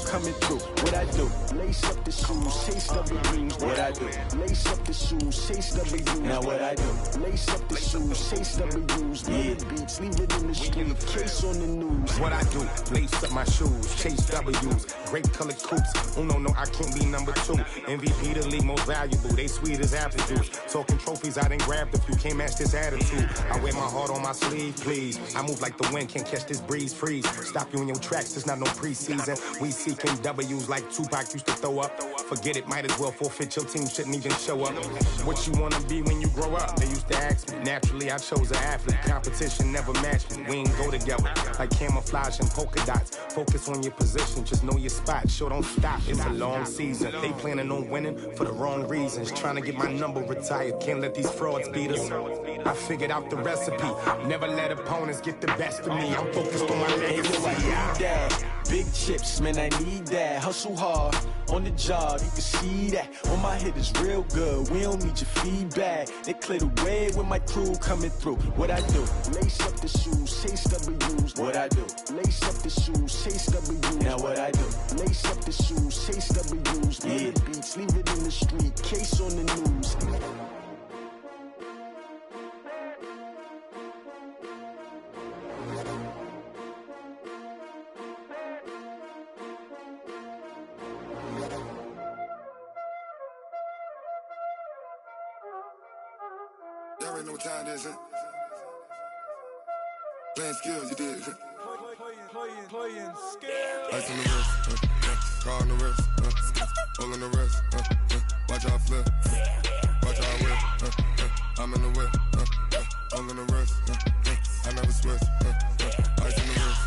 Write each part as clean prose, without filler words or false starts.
coming through. What I do? Lace up the shoes, chase W's. What I do? Lace up the shoes, chase W's. Now what I do? Lace up the shoes, chase W's. Yeah. Beats, leave it in the street, case on the news. What I do? Lace up my shoes, chase W's. Great colored coops. Oh no, I can't be number 2. MVP the league most valuable. They sweet as apple juice. Talking trophies, I done grabbed a few. Can't match this attitude. I wear my heart on my sleeve, please. I move like the wind, can't catch this breeze. Freeze. Stop you in your tracks. It's not no preseason. We seeking W's like Tupac used to throw up. Forget it, might as well forfeit. Your team shouldn't even show up. What you wanna be when you grow up? They used to ask me. Naturally, I chose an athlete. Competition never matched me. We ain't go together like camouflage and polka dots. Focus on your position, just know your spot. Sure, don't stop. It's a long season. They planning on winning for the wrong reasons. Trying to get my number retired. Can't let these frauds beat us. I figured out the recipe. Never let opponents get the best of me. I'm focused on my legacy. Big chips, man, I need that. Hustle hard on the job, you can see that. On my hit is real good, we don't need your feedback. They clear the way with my crew coming through. What I do? Lace up the shoes, chase W's. What I do? Lace up the shoes, chase W's. Now what I do? Lace up the shoes, chase W's. Yeah. Beats, leave it in the street, case on the news. Y'all already know what time it is, huh? Playing skills, you did. Playing skills. Ice on the wrist, car on the wrist, hole in the wrist, watch out flip, watch out whip, I'm in the whip, hole in the wrist, I never switch, ice on the wrist,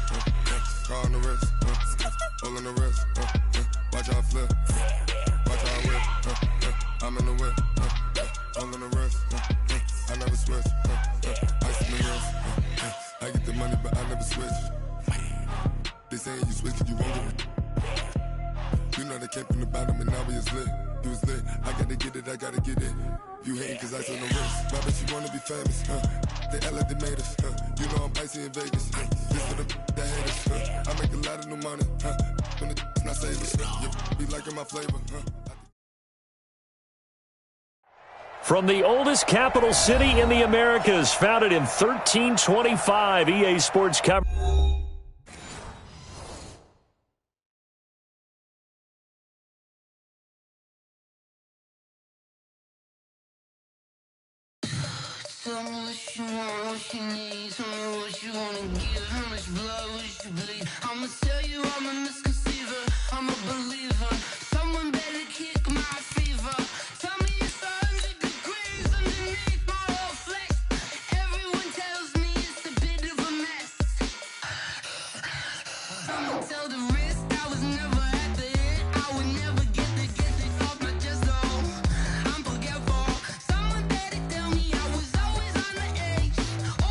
car on the wrist, hole in the wrist, watch out flip, watch out whip, I'm in the whip, hole in the wrist, I never switch, ice on the wrist, I get the money but I never switch. They saying you switch it, you won't get it. You know they came from the bottom and now we is lit. You was lit, I gotta get it, I gotta get it. You hating cause ice on the wrist. Why bet you wanna be famous, They act like they made us, You know I'm icy in Vegas, This for the that hate us, I make a lot of new money, When it's not savers, You be liking my flavor, From the oldest capital city in the Americas, founded in 1325, EA Sports coverage. Tell me what you want, what you need. Tell me what you wanna give. How much blood would you bleed? I'ma tell you I'm a misconceiver. I'm a believer. Someone better kick my fever. Tell me it's 100 degrees underneath my whole flesh. Everyone tells me it's a bit of a mess. I'ma tell the risk I was never at the hit. I would never get it off my chest though. I'm forgetful. Someone better tell me I was always on the edge.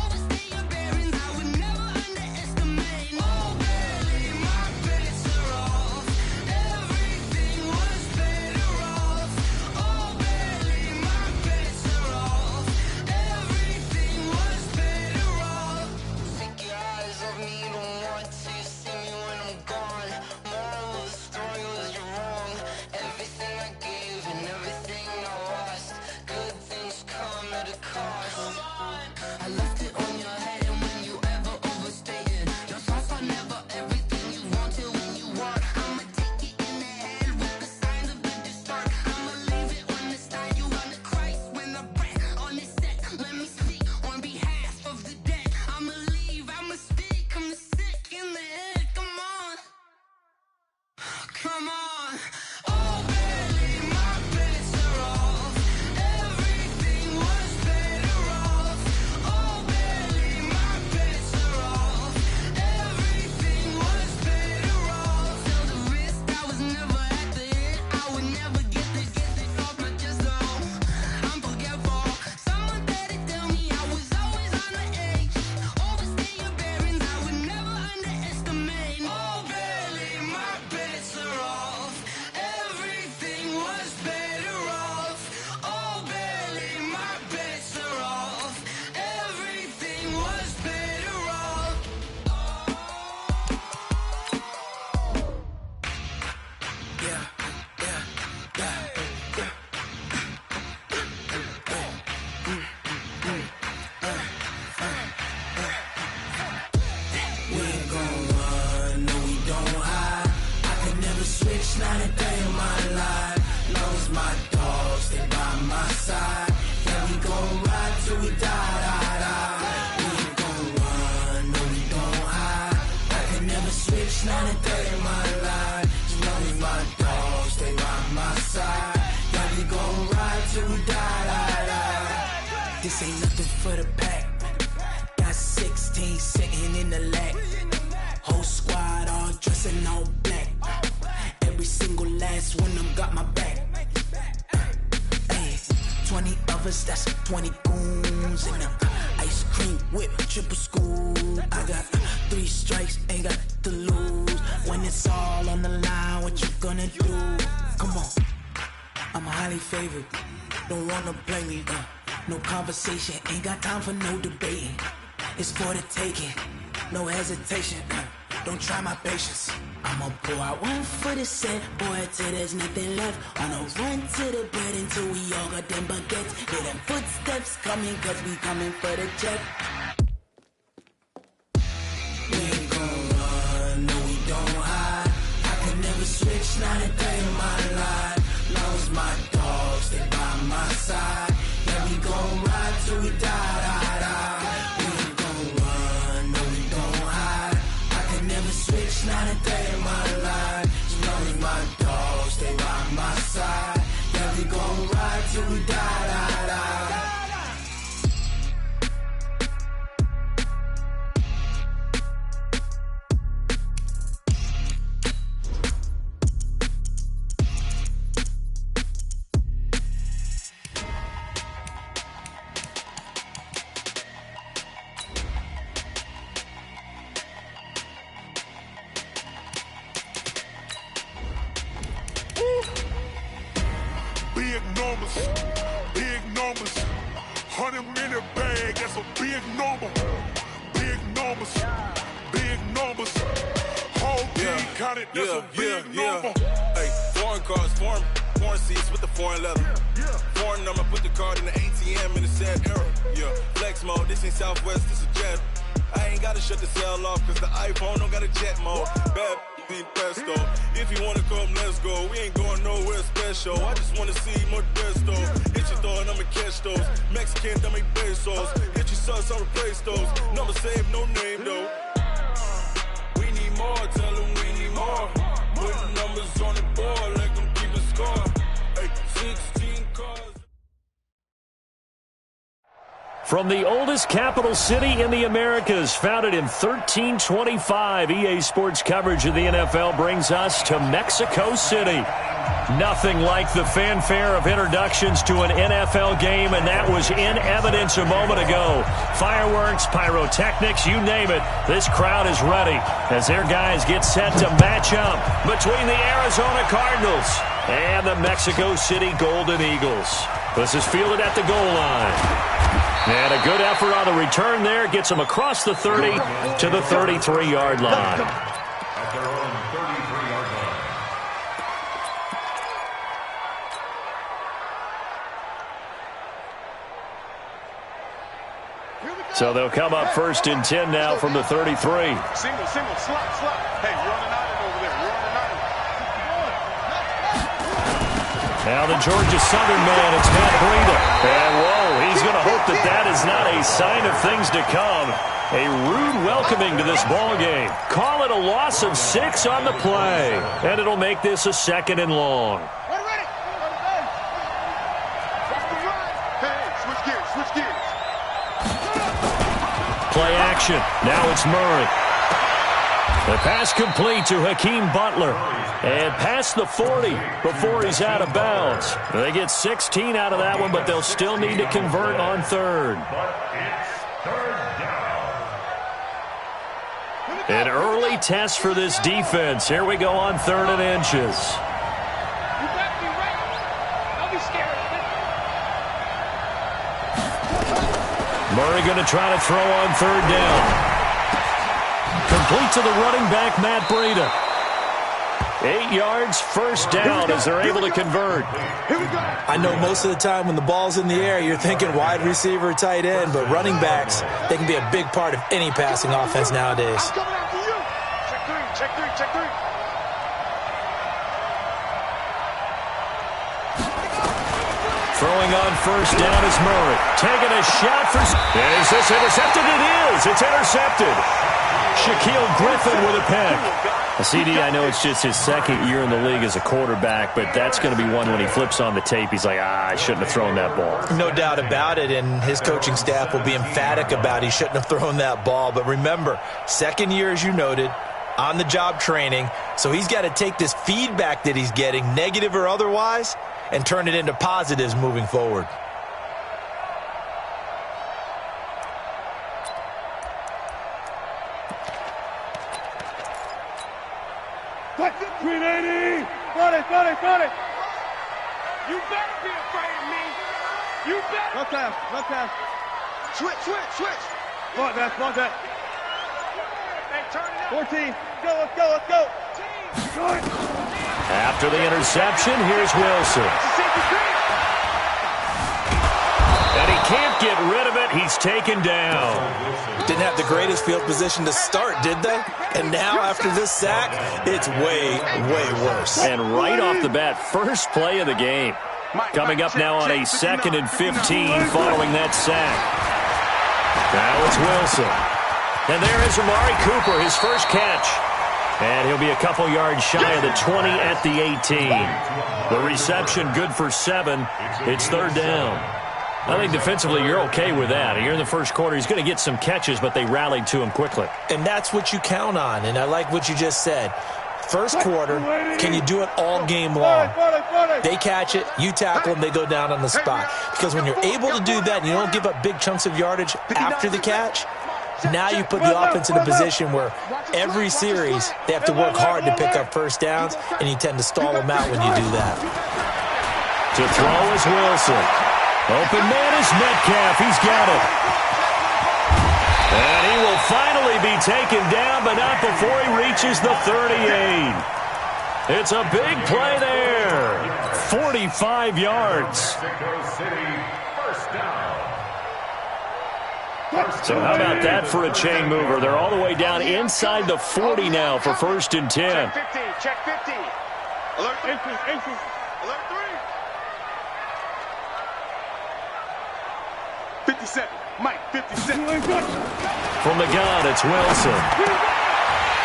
Overstay your bearings, I would never underestimate. Oh baby, my bets are off. Everything was better off. Oh baby, my bets are off. Everything was better off. Take your eyes off me, don't want to see me when I'm gone. Moral of the story was you're wrong. Everything I gave and everything I lost. Good things come at a cost. I left it on your head and when you ever overstated. Your thoughts are never everything you wanted when you want. I'ma take it in the head with the signs of the distort. I'ma leave it on the side. You on the Christ when I breath on this set. Let me speak on behalf of the dead. I'ma leave, I'ma speak. I'm sick in the head. Come on. Come on. Oh baby, my bets are off. Everything was better off. Oh baby, my bets are off. Everything was better off. Tell the risk I was never at the hit. I would never get it off my chest though. I'm forgetful. Someone better tell me I was always on the edge. Overstay your bearings, I would never underestimate. Oh baby, my bets are off. Not a day in my life. Long as my dogs, they by my side. Yeah, we gon' ride till we die. We ain't gon' run, no, we don't hide. I can never switch, not a day in my life. As long as my dogs, they by my side. Yeah, we gon' ride till we die. This ain't nothing for the pack. Got 16 sitting in the lap. Whole squad all dressing all black. Every single last one of them got my back. Hey, 20 of us, that's 20 goons in them. Ice cream whip, triple scoop. I got 3 strikes, ain't got to lose. When it's all on the line, what you gonna do? Come on, I'm highly favored. Don't wanna play me, no conversation. Ain't got time for no debating. It's for the taking, no hesitation. Don't try my patience. I'ma pour out one for the set, boy, till there's nothing left. On a run to the bread until we all got them baguettes. Hear them footsteps coming, cause we coming for the check. We ain't gon' run, no, we don't hide. I can never switch, not a day in my life. Long as my dogs, they by my side. Yeah, we gon' ride till we die. We ain't gon' run, no, we don't hide. I can never switch, not a day in my life. As long as my dogs, they by my side. Yeah, we gon' ride till we die. Big numbers, 100-minute bag, that's a big number. Big numbers, whole team counted, that's a big number. Hey, foreign cars, foreign seats with the foreign leather. Foreign number, put the card in the ATM in the sad era. Yeah, flex mode, this ain't Southwest, this a jet. I ain't gotta shut the cell off, cause the iPhone don't got a jet mode. Bad pesto. If you wanna come, let's go. We ain't going nowhere special. I just wanna see more desto. Hit your thought, I'ma catch those. Mexican, dame pesos. Hit your sus, I'll replace those. Number saved, no name though. We need more, tell them we need more. Put numbers on the board, let them keep a score. Hey, 16 cars. From the oldest capital city in the Americas, founded in 1325, EA Sports coverage of the NFL brings us to Mexico City. Nothing like the fanfare of introductions to an NFL game, and that was in evidence a moment ago. Fireworks, pyrotechnics, you name it. This crowd is ready as their guys get set to match up between the Arizona Cardinals and the Mexico City Golden Eagles. This is fielded at the goal line. And a good effort on the return there gets them across the 30 to the 33-yard line. At their own 33-yard line. So they'll come up first and 10 now from the 33. Single, slot. Hey, you're on an island over there. You're on an island. Now the Georgia Southern man, it's Matt Breida. And whoa, he's going to hope that that is not a sign of things to come. A rude welcoming to this ball game. Call it a loss of 6 on the play. And it'll make this a 2nd and long. Hey, switch gears. Play action. Now it's Murray. The pass complete to Hakeem Butler. And past the 40 before he's out of bounds. They get 16 out of that one, but they'll still need to convert on third. An early test for this defense. Here we go on 3rd and inches. Murray going to try to throw on 3rd down. Complete to the running back, Matt Breida. 8 yards, first down as they're able to convert. I know most of the time when the ball's in the air, you're thinking wide receiver, tight end, but running backs, they can be a big part of any passing offense nowadays. Check three. Throwing on first down is Murray. Taking a shot for... Is this intercepted? It is. It's intercepted. Shaquille Griffin with a pick. CD, I know it's just his second year in the league as a quarterback, but that's going to be one when he flips on the tape. He's like, I shouldn't have thrown that ball. No doubt about it, and his coaching staff will be emphatic about he shouldn't have thrown that ball. But remember, second year, as you noted, on-the-job training, so he's got to take this feedback that he's getting, negative or otherwise, and turn it into positives moving forward. Got it. You better be afraid of me. You better. Left half. Switch. Mark that. Hey, turn it up. 14. Let's go. After the interception, here's Wilson. And he can't get rid of it. He's taken down. Didn't have the greatest field position to start, did they? And now, after this sack, it's way worse. And right off the bat, first play of the game. Coming up now on a 2nd and 15 following that sack. Now it's Wilson. And there is Amari Cooper, his first catch. And he'll be a couple yards shy of the 20 at the 18. The reception good for 7. It's third down. I think defensively you're okay with that. Here in the first quarter, he's going to get some catches, but they rallied to him quickly. And that's what you count on, and I like what you just said. First quarter, can you do it all game long? They catch it, you tackle them, they go down on the spot. Because when you're able to do that and you don't give up big chunks of yardage after the catch, now you put the offense in a position where every series they have to work hard to pick up first downs, and you tend to stall them out when you do that. To throw is Wilson. Open man is Metcalf. He's got it. And he will finally be taken down, but not before he reaches the 38. It's a big play there. 45 yards. So how about that for a chain mover? They're all the way down inside the 40 now for 1st and 10. Check 50. Alert 3. Alert 3. 57. Mike, 57. From the gun, it's Wilson.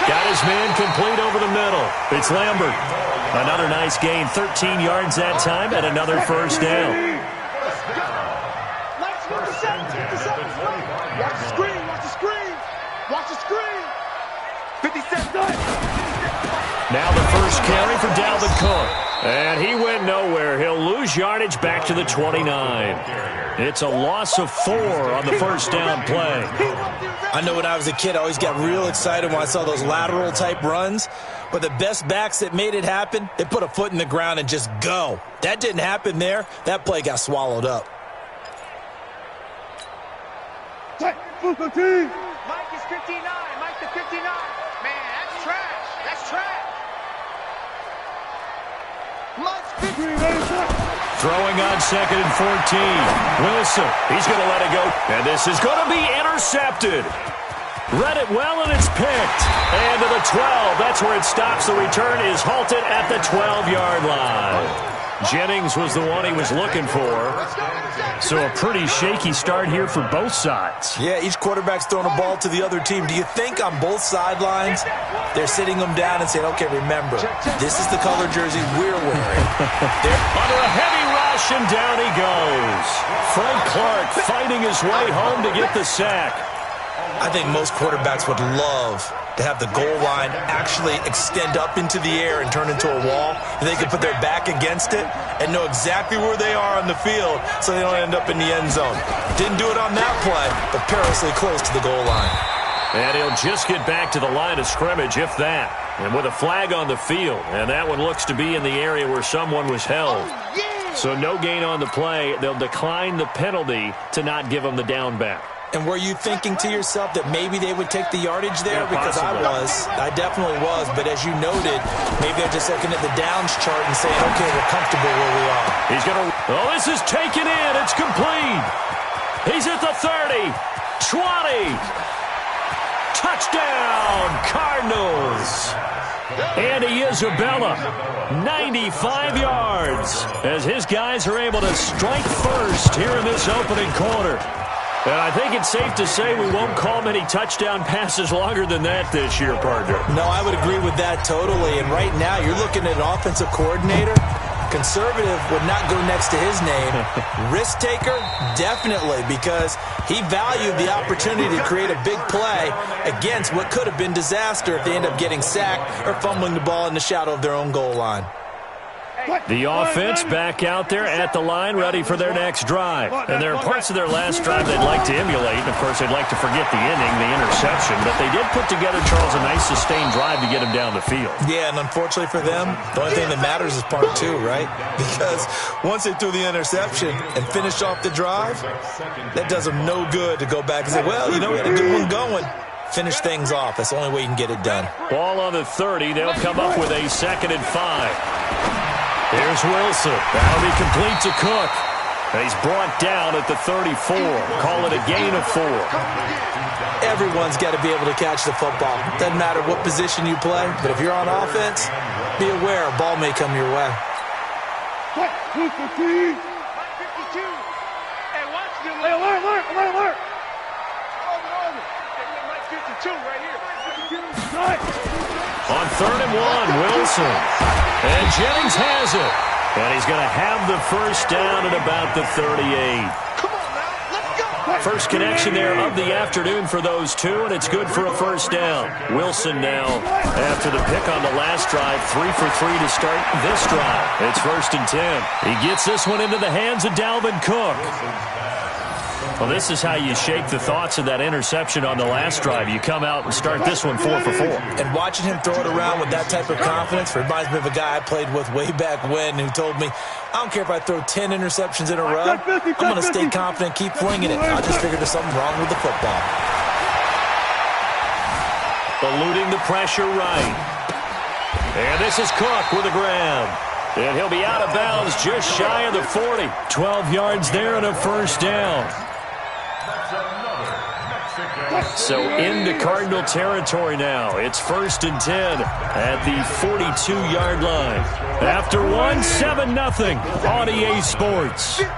Got his man complete over the middle. It's Lambert. Another nice gain, 13 yards that time, and another first down. Watch the screen. 57. Now the first carry for Dalvin Cook. And he went nowhere. He'll lose yardage back to the 29. It's a loss of 4 on the first down play. I know when I was a kid, I always got real excited when I saw those lateral-type runs. But the best backs that made it happen, they put a foot in the ground and just go. That didn't happen there. That play got swallowed up. Mike is 59. Mike the 59. Man, that's trash. That's trash. Mike's 59. Throwing on 2nd and 14. Wilson, he's going to let it go. And this is going to be intercepted. Read it well, and it's picked. And to the 12. That's where it stops. The return is halted at the 12-yard line. Jennings was the one he was looking for. So a pretty shaky start here for both sides. Yeah, each quarterback's throwing a ball to the other team. Do you think on both sidelines they're sitting them down and saying, okay, remember, this is the color jersey we're wearing. They're under a heavy rush, and down he goes. Frank Clark fighting his way home to get the sack. I think most quarterbacks would love to have the goal line actually extend up into the air and turn into a wall. And they can put their back against it and know exactly where they are on the field so they don't end up in the end zone. Didn't do it on that play, but perilously close to the goal line. And he'll just get back to the line of scrimmage, if that. And with a flag on the field. And that one looks to be in the area where someone was held. So no gain on the play. They'll decline the penalty to not give him the down back. And were you thinking to yourself that maybe they would take the yardage there? Yeah, because possibly. I definitely was. But as you noted, maybe they're just looking at the downs chart and saying, okay, we're comfortable where we are. He's going to, oh, this is taken in. It's complete. He's at the 30, 20. Touchdown, Cardinals. Andy Isabella, 95 yards, as his guys are able to strike first here in this opening quarter. And I think it's safe to say we won't call many touchdown passes longer than that this year, partner. No, I would agree with that totally. And right now, you're looking at an offensive coordinator. Conservative would not go next to his name. Risk taker, definitely, because he valued the opportunity to create a big play against what could have been disaster if they end up getting sacked or fumbling the ball in the shadow of their own goal line. The offense back out there at the line, ready for their next drive. And there are parts of their last drive they'd like to emulate. And, of course, they'd like to forget the inning, the interception. But they did put together, Charles, a nice sustained drive to get him down the field. Yeah, and unfortunately for them, the only thing that matters is part two, right? Because once they threw the interception and finished off the drive, that does them no good to go back and say, well, you know, we had a good one going. Finish things off. That's the only way you can get it done. Ball on the 30. They'll come up with a 2nd and 5. Here's Wilson. That'll be complete to Cook. And he's brought down at the 34. Call it a gain of 4. Everyone's got to be able to catch the football. Doesn't matter what position you play, but if you're on offense, be aware a ball may come your way. Hey, watch them. Hey, alert. Over. Mike 52 right here. On 3rd and 1, Wilson. And Jennings has it. And he's going to have the first down at about the 38. Come on now, let's go. First connection there of the afternoon for those two, and it's good for a first down. Wilson now, after the pick on the last drive, 3 for 3 to start this drive. It's 1st and 10. He gets this one into the hands of Dalvin Cook. Well, this is how you shake the thoughts of that interception on the last drive. You come out and start this one 4 for 4. And watching him throw it around with that type of confidence reminds me of a guy I played with way back when who told me, I don't care if I throw 10 interceptions in a row, I'm going to stay confident, keep flinging it. I just figured there's something wrong with the football. Eluding the pressure right. And this is Cook with a grab. And he'll be out of bounds just shy of the 40. 12 yards there and a first down. So into Cardinal territory now. It's 1st and 10 at the 42-yard line. After 1, 7-0 on EA Sports. 57,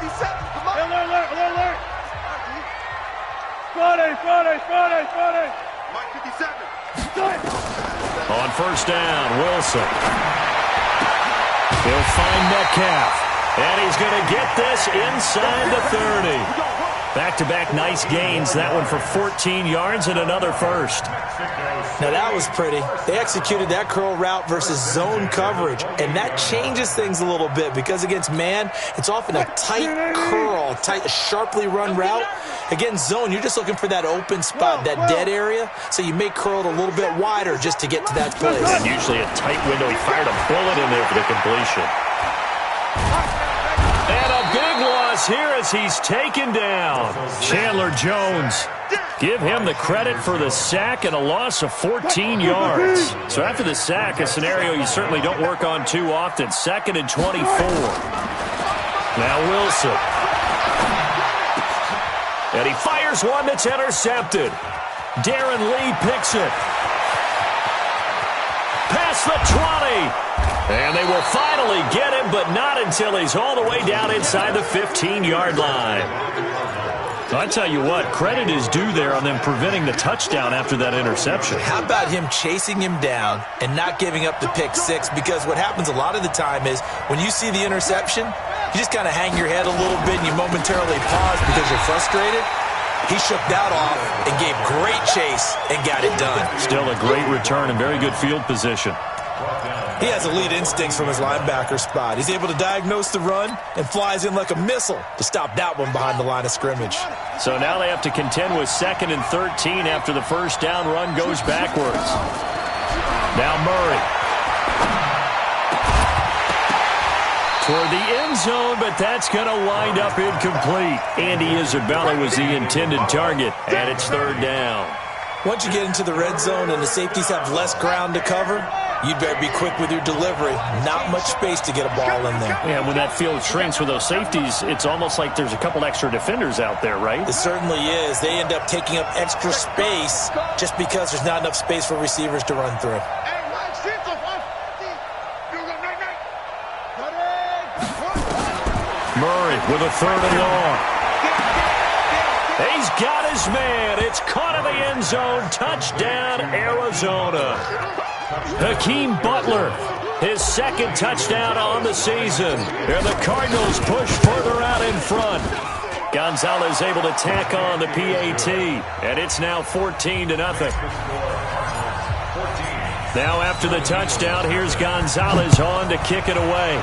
come on. Alert. Friday. Mike 57. On first down, Wilson. He'll find Metcalf. And he's going to get this inside the 30. Back-to-back nice gains. That one for 14 yards and another first. Now that was pretty. They executed that curl route versus zone coverage, and that changes things a little bit because against man, it's often a tight curl, sharply run route. Against zone, you're just looking for that open spot, that dead area, so you may curl it a little bit wider just to get to that place. And usually a tight window. He fired a bullet in there for the completion. And a big loss here as he's taken down. Chandler Jones. Give him the credit for the sack and a loss of 14 yards. So after the sack, a scenario you certainly don't work on too often. 2nd and 24. Now Wilson. And he fires one that's intercepted. Darren Lee picks it. Past the 20. And they will finally get him, but not until he's all the way down inside the 15-yard line. I tell you what, credit is due there on them preventing the touchdown after that interception. How about him chasing him down and not giving up the pick six? Because what happens a lot of the time is when you see the interception, you just kind of hang your head a little bit and you momentarily pause because you're frustrated. He shook that off and gave great chase and got it done. Still a great return and very good field position. He has elite instincts from his linebacker spot. He's able to diagnose the run and flies in like a missile to stop that one behind the line of scrimmage. So now they have to contend with 2nd and 13 after the first down run goes backwards. Now Murray. toward the end zone, but that's going to wind up incomplete. Andy Isabella was the intended target, and it's third down. Once you get into the red zone and the safeties have less ground to cover, you'd better be quick with your delivery. Not much space to get a ball in there. Yeah, when that field shrinks with those safeties, it's almost like there's a couple extra defenders out there, right? It certainly is. They end up taking up extra space just because there's not enough space for receivers to run through. Murray with a third and long. He's got his man. It's caught in the end zone. Touchdown, Arizona. Hakeem Butler, his second touchdown on the season. And the Cardinals push further out in front. Gonzalez able to tack on the PAT. And it's now 14-0. Now after the touchdown, here's Gonzalez on to kick it away.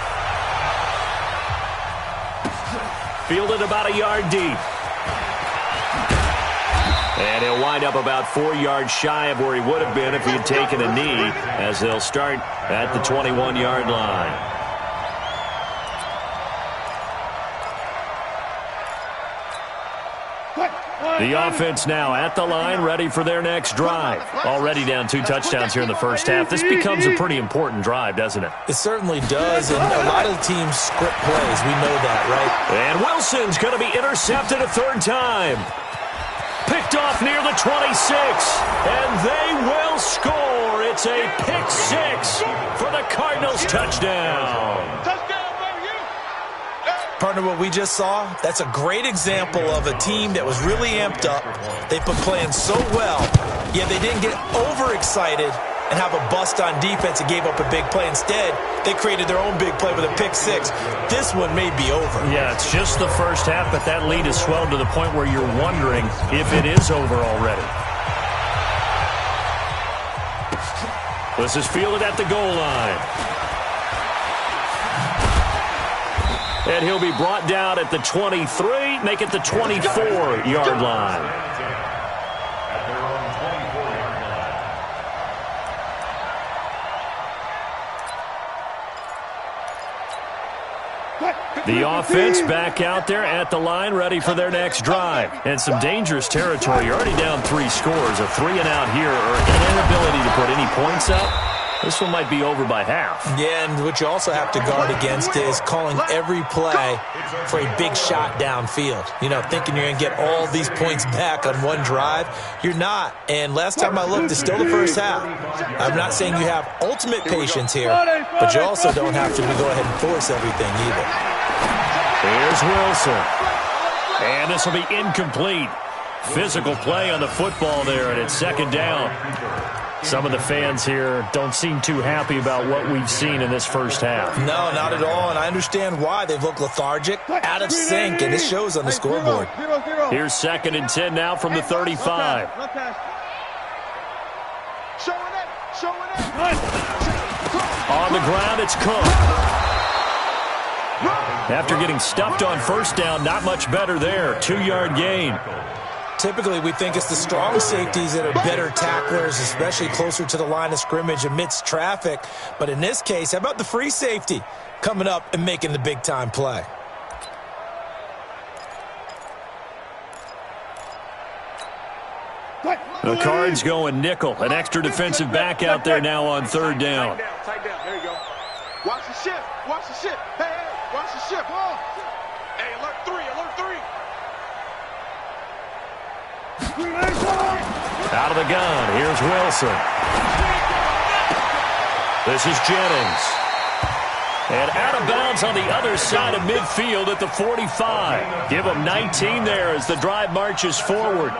Fielded about a yard deep. And he'll wind up about 4 yards shy of where he would have been if he had taken a knee, as they'll start at the 21-yard line. The offense now at the line, ready for their next drive. Already down 2 touchdowns here in the first half. This becomes a pretty important drive, doesn't it? It certainly does, and a lot of the teams script plays. We know that, right? And Wilson's going to be intercepted a third time. Picked off near the 26, and they will score. It's a pick 6 for the Cardinals touchdown. Partner, what we just saw, that's a great example of a team that was really amped up. They put playing so well, yet they didn't get overexcited and have a bust on defense and gave up a big play. Instead, they created their own big play with a pick 6. This one may be over. Yeah, it's just the first half, but that lead has swelled to the point where you're wondering if it is over already. This is fielded at the goal line. And he'll be brought down at the 23, make it the 24-yard line. The offense back out there at the line, ready for their next drive. And some dangerous territory. You're already down 3 scores. A 3-and-out here, or an inability to put any points up. This one might be over by half. Yeah, and what you also have to guard against is calling every play for a big shot downfield. You know, thinking you're going to get all these points back on one drive. You're not. And last time I looked, it's still the first half. I'm not saying you have ultimate patience here, but you also don't have to go ahead and force everything either. Here's Wilson. And this will be incomplete. Physical play on the football there, and it's second down. Some of the fans here don't seem too happy about what we've seen in this first half. No, not at all, and I understand why. They've looked lethargic, out of sync, and it shows on the scoreboard. Here's 2nd and 10 now from the 35. On the ground, it's Cook. After getting stuffed on first down, not much better there. 2-yard gain. Typically, we think it's the strong safeties that are better tacklers, especially closer to the line of scrimmage amidst traffic. But in this case, how about the free safety coming up and making the big-time play? The Cards going nickel. An extra defensive back out there now on 3rd down. Tight down. There you go. Watch the ship. Watch the ship. Hey, hey, watch the ship. Hey, alert 3. Alert 3. Out of the gun, here's Wilson. This is Jennings. And out of bounds on the other side of midfield at the 45. Give them 19 there as the drive marches forward.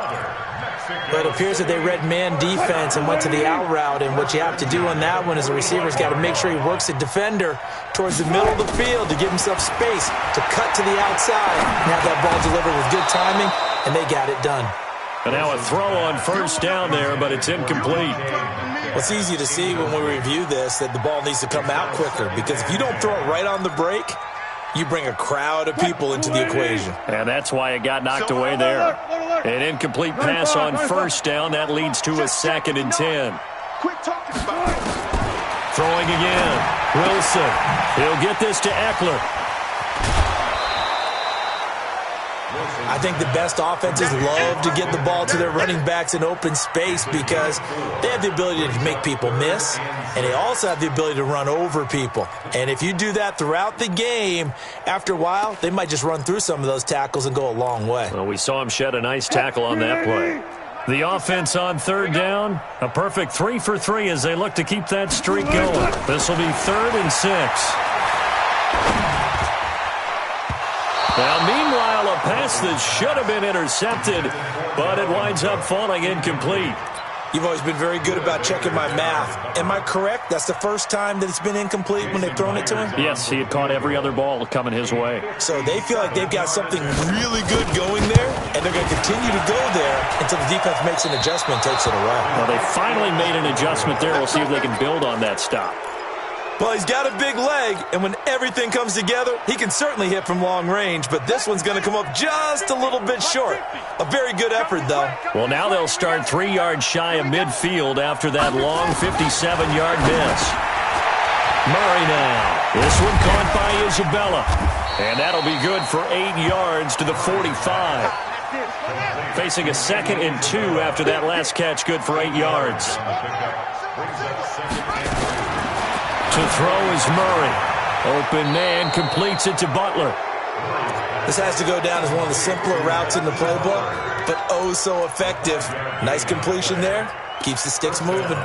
But it appears that they read man defense and went to the out route, and what you have to do on that one is the receiver's got to make sure he works the defender towards the middle of the field to give himself space to cut to the outside and have that ball delivered with good timing, and they got it done. And now a throw on first down there, but it's incomplete. Well, it's easy to see when we review this that the ball needs to come out quicker, because if you don't throw it right on the break, you bring a crowd of people into the equation. And that's why it got knocked away there. An incomplete pass on first down. That leads to a 2nd and 10. Throwing again. Wilson. He'll get this to Eckler. I think the best offenses love to get the ball to their running backs in open space because they have the ability to make people miss, and they also have the ability to run over people. And if you do that throughout the game, after a while, they might just run through some of those tackles and go a long way. Well, we saw him shed a nice tackle on that play. The offense on third down, a perfect 3 for 3 as they look to keep that streak going. This will be 3rd and 6. Now, meanwhile, a pass that should have been intercepted, but it winds up falling incomplete. You've always been very good about checking my math. Am I correct? That's the first time that it's been incomplete when they've thrown it to him? Yes, he had caught every other ball coming his way. So they feel like they've got something really good going there, and they're going to continue to go there until the defense makes an adjustment and takes it away. Well, they finally made an adjustment there. We'll see if they can build on that stop. Well, he's got a big leg, and when everything comes together, he can certainly hit from long range, but this one's going to come up just a little bit short. A very good effort, though. Well, now they'll start 3 yards shy of midfield after that long 57-yard miss. Murray now. This one caught by Isabella, and that'll be good for 8 yards to the 45. Facing a 2nd and 2 after that last catch, good for 8 yards. To throw is Murray. Open man completes it to Butler. This has to go down as one of the simpler routes in the playbook, but oh so effective. Nice completion there. Keeps the sticks moving.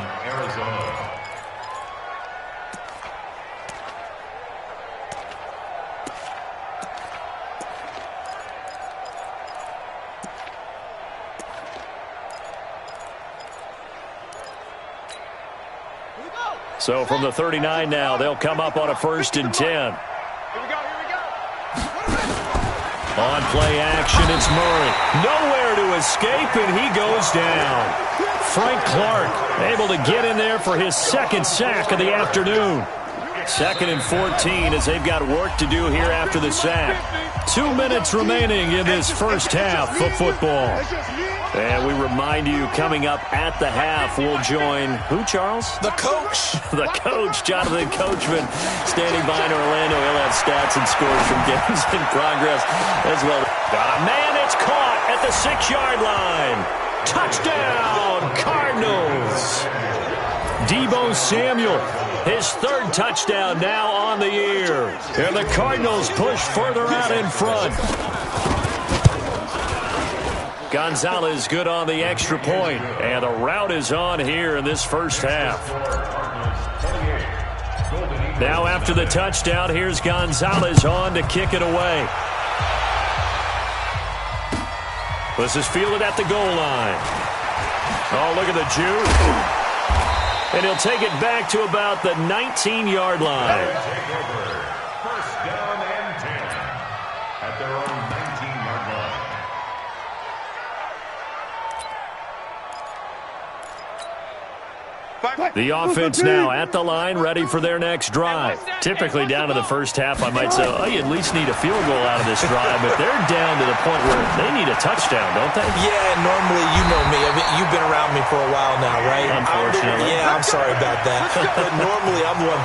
So from the 39 now, they'll come up on a 1st and 10. Here we go. On play action, it's Murray. Nowhere to escape, and he goes down. Frank Clark able to get in there for his 2nd sack of the afternoon. 2nd and 14 as they've got work to do here after the sack. 2 minutes remaining in this first half of football. And we remind you, coming up at the half, we'll join who, Charles? The coach. The coach, Jonathan Coachman, standing by in Orlando. He'll have stats and scores from games in progress as well. Got a man, it's caught at the 6-yard line. Touchdown, Cardinals. Deebo Samuel, his 3rd touchdown now on the year. And the Cardinals push further out in front. Gonzalez good on the extra point, and the route is on here in this first half. Now after the touchdown, here's Gonzalez on to kick it away. This is fielded at the goal line. Oh, look at the juke. And he'll take it back to about the 19-yard line. First down and 10 at their own 19-yard line. The offense now at the line, ready for their next drive. Typically down to the first half, I might say, oh, you at least need a field goal out of this drive, but they're down to the point where they need a touchdown, don't they? Yeah, normally, you know me. I mean, you've been around me for a while now, right? Unfortunately. I'm sorry about that. But normally, I'm the one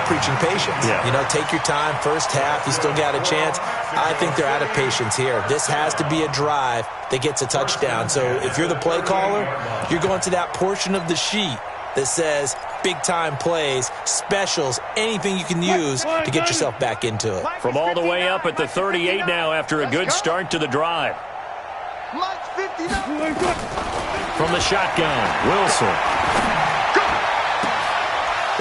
preaching patience. Yeah. You know, take your time, first half, you still got a chance. I think they're out of patience here. This has to be a drive that gets a touchdown. So if you're the play caller, you're going to that portion of the sheet that says big-time plays, specials, anything you can use to get yourself back into it. From all the way up at the 38 now after a good start to the drive. From the shotgun, Wilson.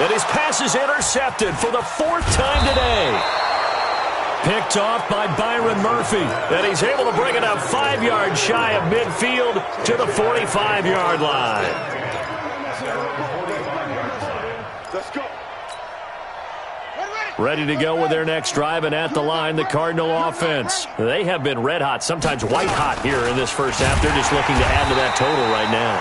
And his pass is intercepted for the 4th time today. Picked off by Byron Murphy. And he's able to bring it up 5 yards shy of midfield to the 45-yard line. Ready to go with their next drive, and at the line, the Cardinal offense. They have been red hot, sometimes white hot here in this first half. They're just looking to add to that total right now.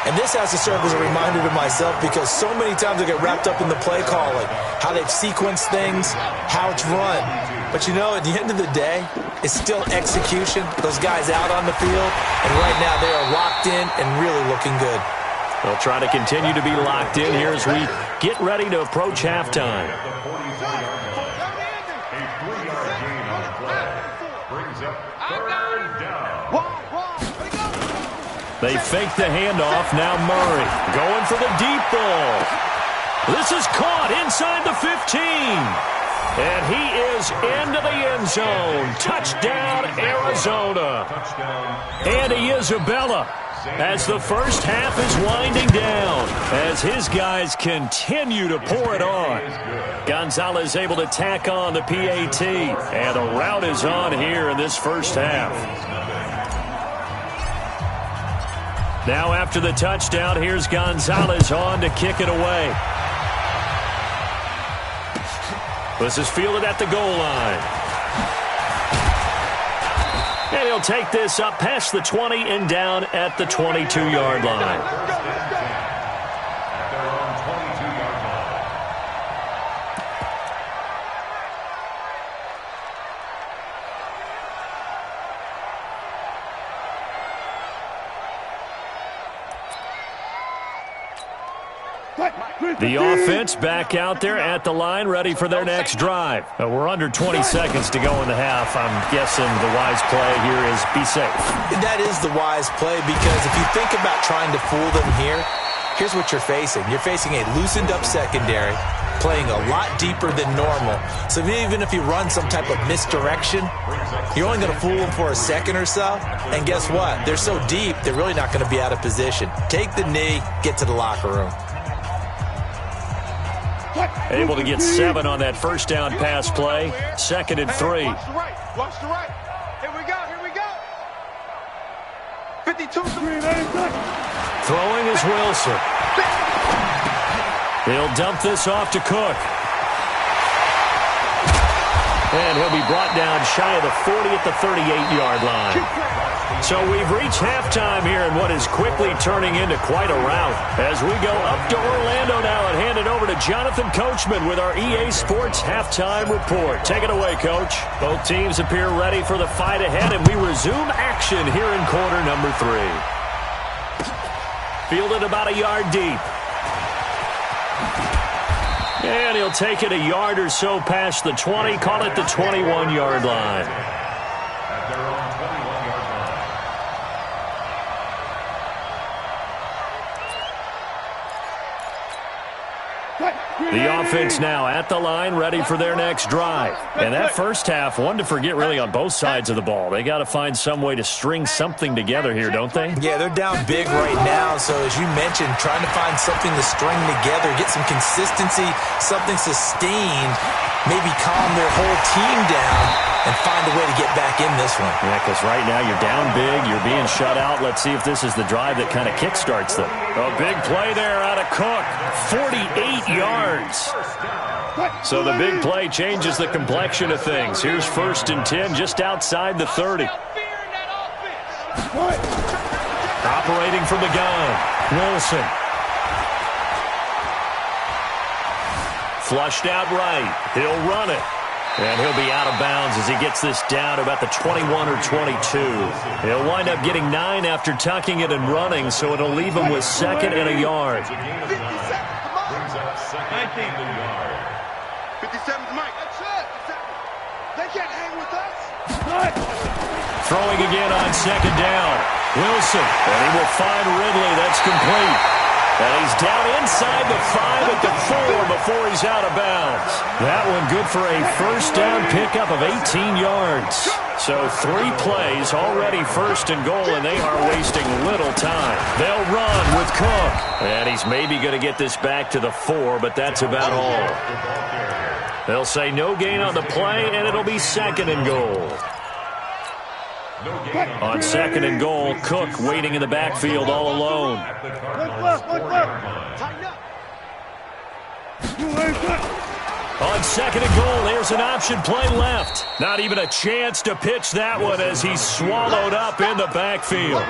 And this has to serve as a reminder to myself because so many times I get wrapped up in the play calling, how they've sequenced things, how it's run. But you know, at the end of the day, it's still execution. Those guys out on the field, and right now they are locked in and really looking good. They'll try to continue to be locked in here as we get ready to approach halftime. A 3-yard gain on the play. Brings up third down. They fake the handoff. Now Murray going for the deep ball. This is caught inside the 15. And he is into the end zone. Touchdown, Arizona. Andy Isabella, as the first half is winding down, as his guys continue to pour it on. Gonzalez able to tack on the PAT, and the route is on here in this first half. Now after the touchdown, here's Gonzalez on to kick it away. This is fielded at the goal line. And he'll take this up past the 20 and down at the 22-yard line. The offense back out there at the line, ready for their next drive. We're under 20 seconds to go in the half. I'm guessing the wise play here is be safe. That is the wise play, because if you think about trying to fool them here, here's what you're facing. You're facing a loosened up secondary, playing a lot deeper than normal. So even if you run some type of misdirection, you're only going to fool them for a second or so. And guess what? They're so deep, they're really not going to be out of position. Take the knee, get to the locker room. Able to get 7 on that first down pass play. 2nd and 3. Watch the right. Watch the right. Here we go. Here we go. 52-3. Throwing is Wilson. He'll dump this off to Cook. And he'll be brought down shy of the 40 at the 38-yard line. So we've reached halftime here in what is quickly turning into quite a rout. As we go up to Orlando now and hand it over to Jonathan Coachman with our EA Sports Halftime Report. Take it away, Coach. Both teams appear ready for the fight ahead, and we resume action here in quarter number 3. Fielded about a yard deep. And he'll take it a yard or so past the 20, call it the 21-yard line. The offense now at the line, ready for their next drive. And that first half, one to forget really on both sides of the ball. They got to find some way to string something together here, don't they? Yeah, they're down big right now. So as you mentioned, trying to find something to string together, get some consistency, something sustained, maybe calm their whole team down and find a way to get back in this one. Yeah, because right now you're down big, you're being shut out. Let's see if this is the drive that kind of kickstarts them. A big play there out of Cook. 48 yards. So the big play changes the complexion of things. Here's 1st and 10 just outside the 30. Operating from the gun, Wilson. Flushed out right. He'll run it. And he'll be out of bounds as he gets this down to about the 21 or 22. He'll wind up getting 9 after tucking it and running, so it'll leave him with 2nd and a yard. 57's Mike. That's it. They can't hang with us. Throwing again on 2nd down. Wilson, and he will find Ridley. That's complete. And he's down inside the 5 at the 4 before he's out of bounds. That one good for a first down pickup of 18 yards. So 3 plays, already 1st and goal, and they are wasting little time. They'll run with Cook. And he's maybe going to get this back to the 4, but that's about all. They'll say no gain on the play, and it'll be 2nd and goal. On 2nd and goal, Cook waiting in the backfield all alone. On 2nd and goal, there's an option play left. Not even a chance to pitch that one as he's swallowed up in the backfield.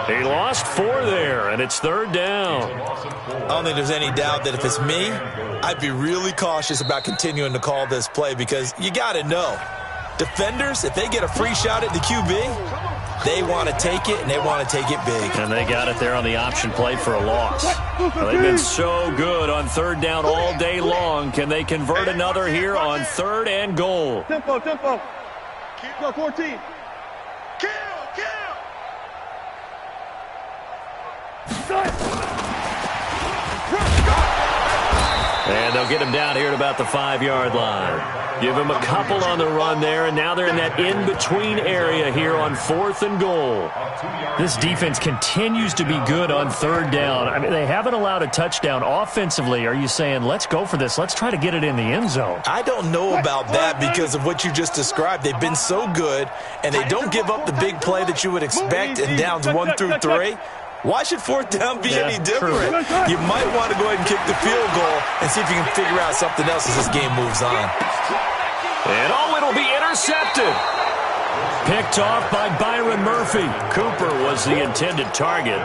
He lost 4 there, and it's 3rd down. I don't think there's any doubt that if it's me, I'd be really cautious about continuing to call this play, because you got to know, defenders, if they get a free shot at the QB, They want to take it, and they want to take it big. And they got it there on the option play for a loss. Well, they've been so good on third down all day long. Can they convert another here on 3rd and goal? Tempo. Go 14. Kill. And they'll get him down here at about the 5-yard line. Give him a couple on the run there, and now they're in that in-between area here on 4th and goal. This defense continues to be good on 3rd down. I mean, they haven't allowed a touchdown offensively. Are you saying, let's go for this? Let's try to get it in the end zone. I don't know about that because of what you just described. They've been so good, and they don't give up the big play that you would expect in downs 1 through 3. Why should 4th down be any different? True. You might want to go ahead and kick the field goal and see if you can figure out something else as this game moves on. And it'll be intercepted. Picked off by Byron Murphy. Cooper was the intended target.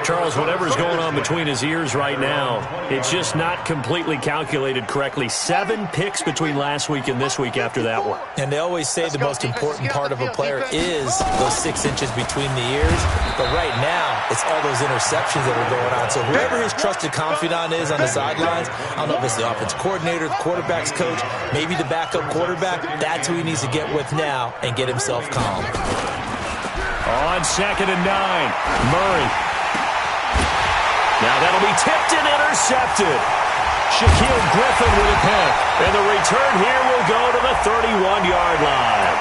Charles, whatever's going on between his ears right now, it's just not completely calculated correctly. 7 picks between last week and this week after that one. And they always say the most important part of a player is those 6 inches between the ears. But right now, it's all those interceptions that are going on. So whoever his trusted confidant is on the sidelines, I don't know if it's the offense coordinator, the quarterback's coach, maybe the backup quarterback, that's who he needs to get with now and get himself calm. On 2nd and 9, Murray. Now that'll be tipped and intercepted. Shaquille Griffin with a pick. And the return here will go to the 31-yard line.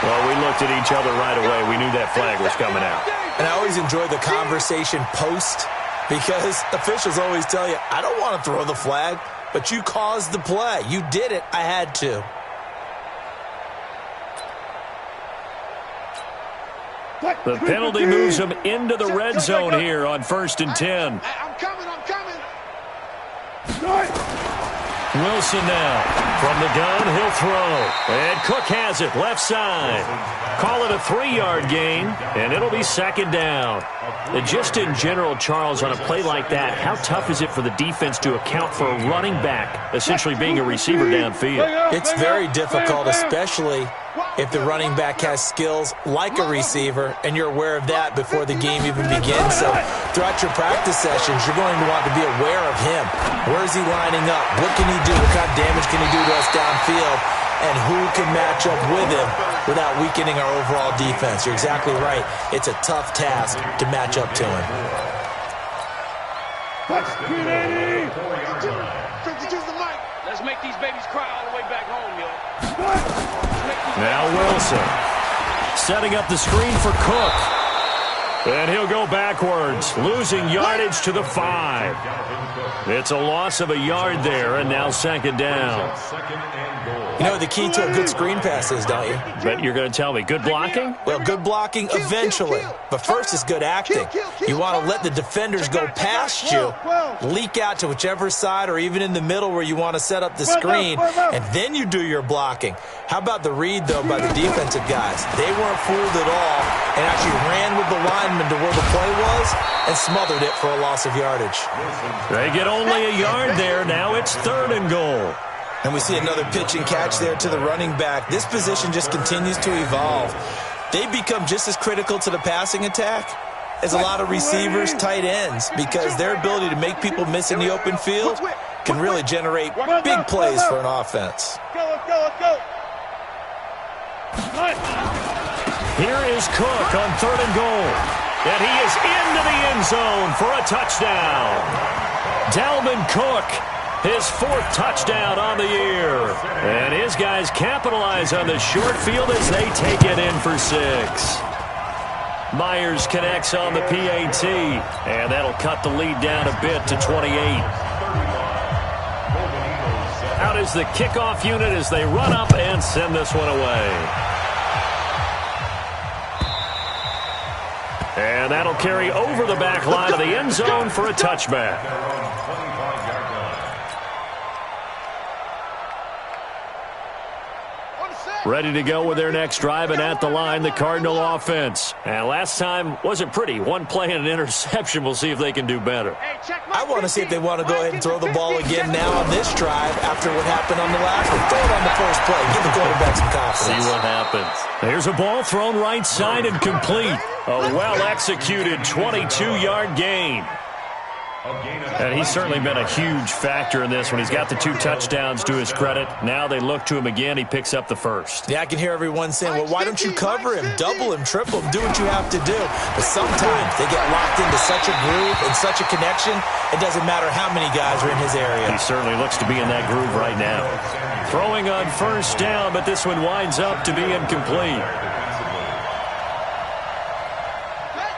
Well, we looked at each other right away. We knew that flag was coming out. And I always enjoy the conversation post because officials always tell you, I don't want to throw the flag, but you caused the play. You did it. I had to. The penalty moves him into the red zone here on 1st and 10. I'm coming. Wilson now. From the gun, he'll throw. And Cook has it, left side. Call it a 3-yard gain, and it'll be 2nd down. And just in general, Charles, on a play like that, how tough is it for the defense to account for a running back essentially being a receiver downfield? It's very difficult, especially if the running back has skills like a receiver, and you're aware of that before the game even begins. So throughout your practice sessions, you're going to want to be aware of him. Where is he lining up? What can he do? What kind of damage can he do to us downfield? And who can match up with him without weakening our overall defense? You're exactly right. It's a tough task to match up to him. Let's make these babies cry all the way back home, yo. Now Wilson setting up the screen for Cook. And he'll go backwards, losing yardage to the 5. It's a loss of a yard there, and now 2nd down. You know what the key to a good screen pass is, don't you? But you're going to tell me, good blocking? Well, good blocking eventually. But first is good acting. You want to let the defenders go past you, leak out to whichever side or even in the middle where you want to set up the screen, and then you do your blocking. How about the read, though, by the defensive guys? They weren't fooled at all and actually ran with the lineman to where the play was and smothered it for a loss of yardage. They get only a yard there. Now it's 3rd and goal. And we see another pitch and catch there to the running back. This position just continues to evolve. They become just as critical to the passing attack as a lot of receivers, tight ends, because their ability to make people miss in the open field can really generate big plays for an offense. Let's go. Here is Cook on 3rd and goal. And he is into the end zone for a touchdown. Dalvin Cook, his 4th touchdown on the year. And his guys capitalize on the short field as they take it in for 6. Myers connects on the PAT, and that'll cut the lead down a bit to 28. Out is the kickoff unit as they run up and send this one away. And that'll carry over the back line of the end zone for a touchback. Ready to go with their next drive, and at the line, the Cardinal offense. And last time wasn't pretty. One play and an interception. We'll see if they can do better. I want to see if they want to go ahead and throw the ball again now on this drive after what happened on the last one. Throw it on the first play. Give the quarterback some confidence. See what happens. Here's a ball thrown right side and complete. A well-executed 22-yard gain. And he's certainly been a huge factor in this one. He's got the 2 touchdowns to his credit. Now they look to him again. He picks up the first. Yeah, I can hear everyone saying, well, why don't you cover him, double him, triple him, do what you have to do. But sometimes they get locked into such a groove and such a connection, it doesn't matter how many guys are in his area. He certainly looks to be in that groove right now. Throwing on first down, but this one winds up to be incomplete.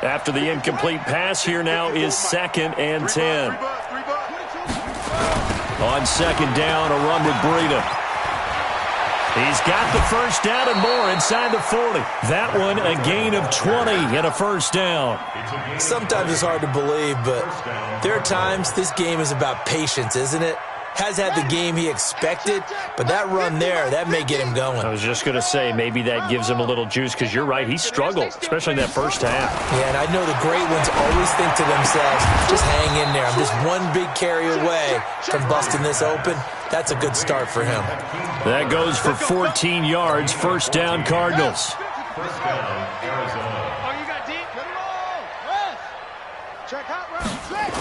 After the incomplete pass, here now is 2nd and 10. On 2nd down, a run with Breida. He's got the first down and more inside the 40. That one a gain of 20 and a first down. Sometimes it's hard to believe, but there are times this game is about patience, isn't it? Has had the game he expected, but that run there, that may get him going. I was just going to say, maybe that gives him a little juice, because you're right, he struggled, especially in that first half. Yeah, and I know the great ones always think to themselves, just hang in there. I'm just one big carry away from busting this open. That's a good start for him. That goes for 14 yards, first down Cardinals. First down, Arizona. Oh, you got deep? Get it all. Rest. Check out round. Check.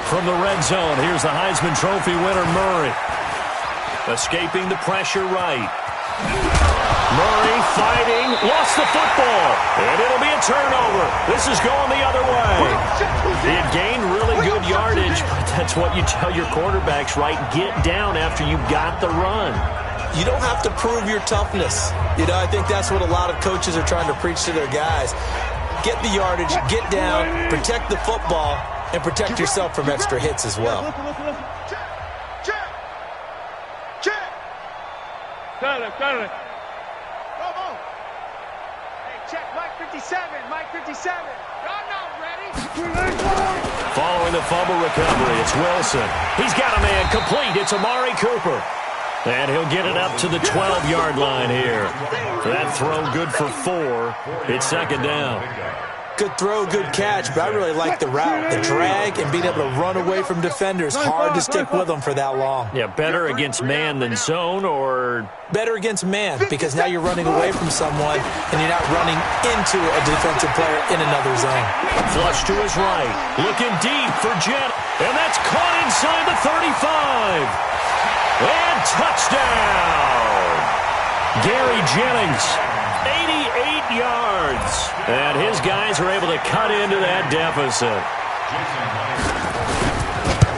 From the red zone, here's the Heisman Trophy winner, Murray. Escaping the pressure right. Murray fighting, lost the football, and it'll be a turnover. This is going the other way. He had gained really good yardage, but that's what you tell your quarterbacks, right? Get down after you got the run. You don't have to prove your toughness. You know, I think that's what a lot of coaches are trying to preach to their guys. Get the yardage, get down, protect the football, and protect yourself from extra hits as well. Saturday. Come on. Hey, check Mike 57. Mike 57. Y'all not ready. Following the fumble recovery, it's Wilson. He's got a man complete. It's Amari Cooper. And he'll get it up to the 12-yard line here. So that throw good for 4. It's 2nd down. Good throw, good catch, but I really like the route. The drag and being able to run away from defenders. Hard to stick with them for that long. Yeah, better against man than zone, or? Better against man, because now you're running away from someone and you're not running into a defensive player in another zone. Flush to his right. Looking deep for Jet. And that's caught inside the 35. And touchdown. Gary Jennings. 88 yards. And his guys are able to cut into that deficit.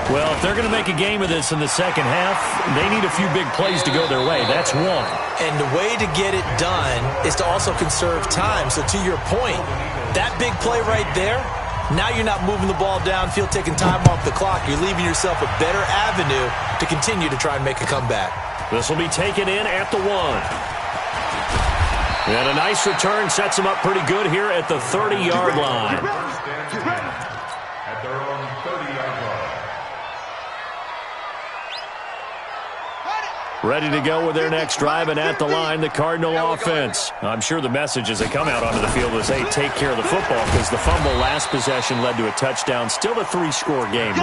Well, if they're going to make a game of this in the second half, they need a few big plays to go their way. That's one. And the way to get it done is to also conserve time. So to your point, that big play right there, now you're not moving the ball downfield, taking time off the clock. You're leaving yourself a better avenue to continue to try and make a comeback. This will be taken in at the 1. And a nice return sets them up pretty good here at the 30-yard line. At their own 30-yard line. Ready to go with their next drive, and at the line, the Cardinal offense. I'm sure the message as they come out onto the field is, hey, take care of the football, because the fumble last possession led to a touchdown. Still a 3-score game. You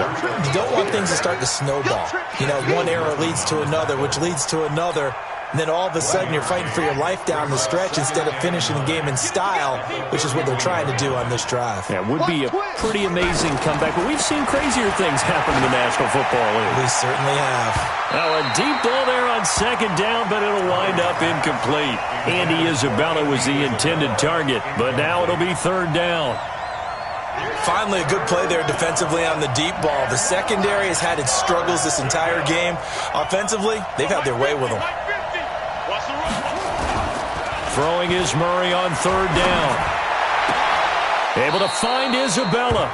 don't want things to start to snowball. You know, one error leads to another, which leads to another. And then all of a sudden you're fighting for your life down the stretch instead of finishing the game in style, which is what they're trying to do on this drive. Yeah, it would be a pretty amazing comeback, but we've seen crazier things happen in the National Football League. We certainly have. Now a deep ball there on 2nd down, but it'll wind up incomplete. Andy Isabella was the intended target, but now it'll be 3rd down. Finally, a good play there defensively on the deep ball. The secondary has had its struggles this entire game. Offensively, they've had their way with them. Throwing is Murray on 3rd down. Able to find Isabella.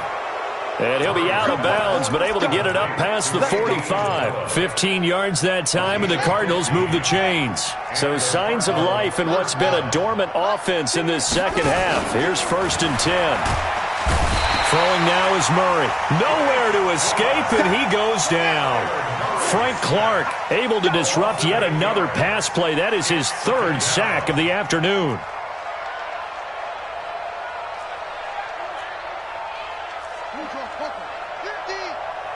And he'll be out of bounds, but able to get it up past the 45. 15 yards that time, and the Cardinals move the chains. So signs of life in what's been a dormant offense in this second half. Here's 1st and 10. Throwing now is Murray. Nowhere to escape, and he goes down. Frank Clark able to disrupt yet another pass play. That is his third sack of the afternoon.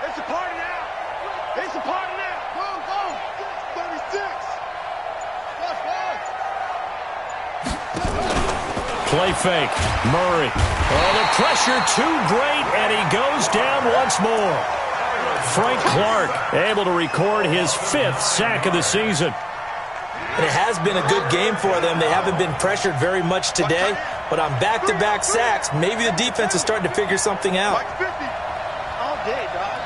It's a party now. It's a party now. Go, go. 36. Play fake. Murray. Oh, the pressure too great, and he goes down once more. Frank Clark able to record his 5th sack of the season. And it has been a good game for them. They haven't been pressured very much today, but on back-to-back sacks, maybe the defense is starting to figure something out. All day, dog.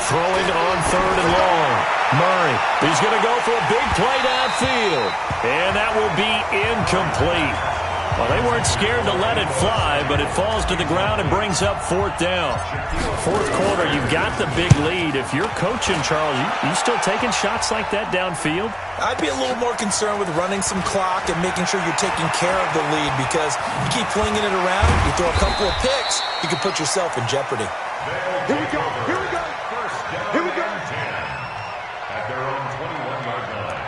Throwing on 3rd and long. Murray. He's going to go for a big play downfield. And that will be incomplete. Well, they weren't scared to let it fly, but it falls to the ground and brings up 4th down. 4th quarter, you've got the big lead. If you're coaching, Charles, you still taking shots like that downfield? I'd be a little more concerned with running some clock and making sure you're taking care of the lead, because you keep flinging it around, you throw a couple of picks, you can put yourself in jeopardy. Here we go. Here we go. Here we go. At their own 21-yard line.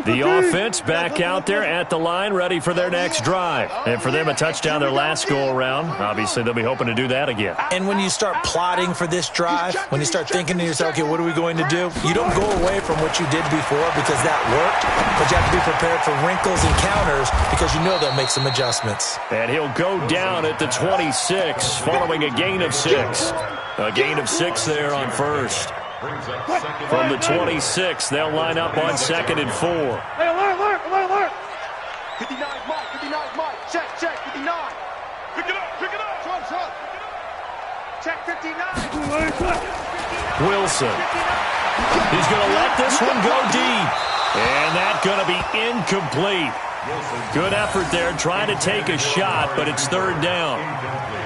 The offense back out there at the line, ready for their next drive. And for them, a touchdown their last go-around. Obviously, they'll be hoping to do that again. And when you start plotting for this drive, when you start thinking to yourself, okay, what are we going to do? You don't go away from what you did before because that worked, but you have to be prepared for wrinkles and counters because you know they'll make some adjustments. And he'll go down at the 26 following a gain of 6. A gain of 6 there on first. From the 26, they'll line up on 2nd and 4. Hey, alert. 59 Mike, 59 Mike. Check, 59. Pick it up. Trump. Check 59. Wilson. He's going to let this one go deep. And that's going to be incomplete. Good effort there, trying to take a shot, but it's 3rd down.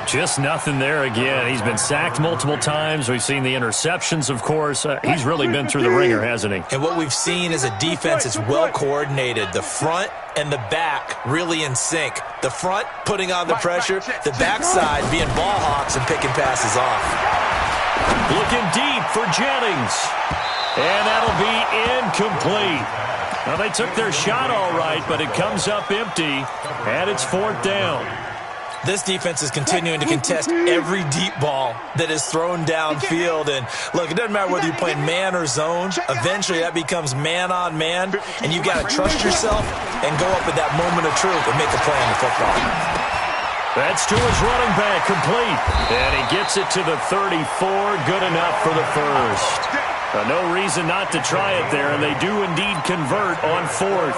Just nothing there again. He's been sacked multiple times. We've seen the interceptions, of course. He's really been through the ringer, hasn't he? And what we've seen is a defense that's well coordinated. The front and the back really in sync. The front putting on the pressure, the backside being ball hawks and picking passes off. Looking deep for Jennings. And that'll be incomplete. Well, they took their shot all right, but it comes up empty, and it's 4th down. This defense is continuing to contest every deep ball that is thrown downfield. And, look, it doesn't matter whether you're playing man or zone. Eventually, that becomes man-on-man, and you've got to trust yourself and go up at that moment of truth and make a play on the football. That's to his running back, complete. And he gets it to the 34, good enough for the first. No reason not to try it there, and they do indeed convert on 4th.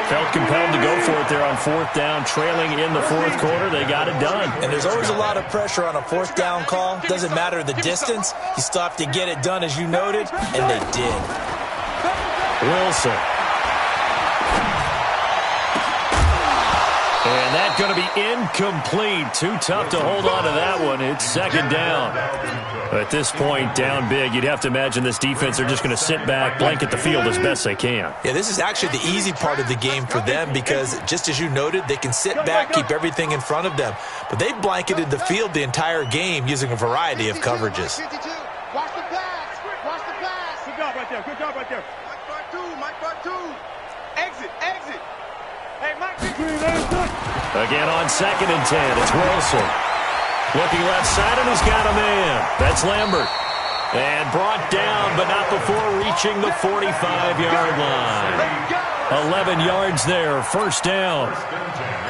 Felt compelled to go for it there on 4th down, trailing in the 4th quarter. They got it done. And there's always a lot of pressure on a 4th down call. Doesn't matter the distance. You still have to get it done, as you noted, and they did. Wilson. And that's going to be incomplete. Too tough to hold on to that one. It's 2nd down. At this point, down big, you'd have to imagine this defense are just going to sit back, blanket the field as best they can. Yeah, this is actually the easy part of the game for them because, just as you noted, they can sit back, keep everything in front of them. But they blanketed the field the entire game using a variety of coverages. Watch the pass. Good job right there. Mike part two. Exit. Hey, Mike. Again on 2nd and 10, it's Wilson. Looking left side, and he's got a man. That's Lambert. And brought down, but not before reaching the 45-yard line. 11 yards there, 1st down.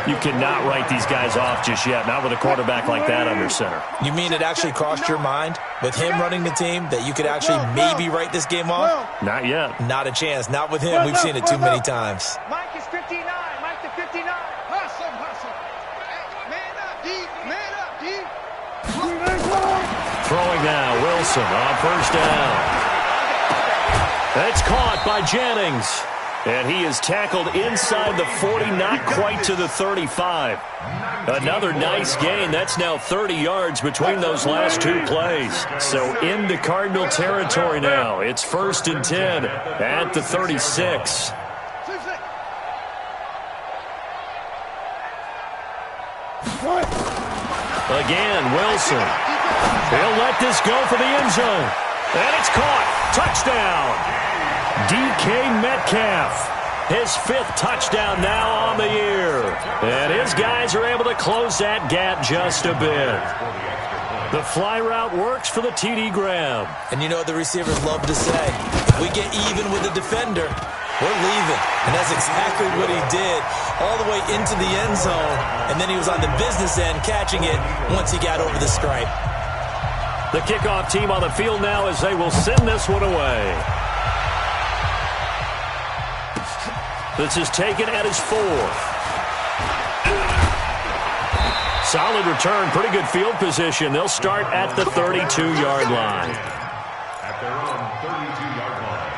You cannot write these guys off just yet, not with a quarterback like that under center. You mean it actually crossed your mind, with him running the team, that you could actually maybe write this game off? Not yet. Not a chance. Not with him. We've seen it too many times. Mike is 59. Mike to 59. Hustle. Hey, man up, D. Throwing now, Wilson on 1st down. That's caught by Jennings. And he is tackled inside the 40, not quite to the 35. Another nice gain. That's now 30 yards between those last two plays. So into Cardinal territory now. It's 1st and 10 at the 36. Again, Wilson. He'll let this go for the end zone. And it's caught. Touchdown. DK Metcalf. His 5th touchdown now on the year. And his guys are able to close that gap just a bit. The fly route works for the TD grab. And you know what the receivers love to say? If we get even with the defender, we're leaving. And that's exactly what he did all the way into the end zone. And then he was on the business end catching it once he got over the stripe. The kickoff team on the field now as they will send this one away. This is taken at his 4th. Solid return, pretty good field position. They'll start at the 32-yard line. At their own 32-yard line.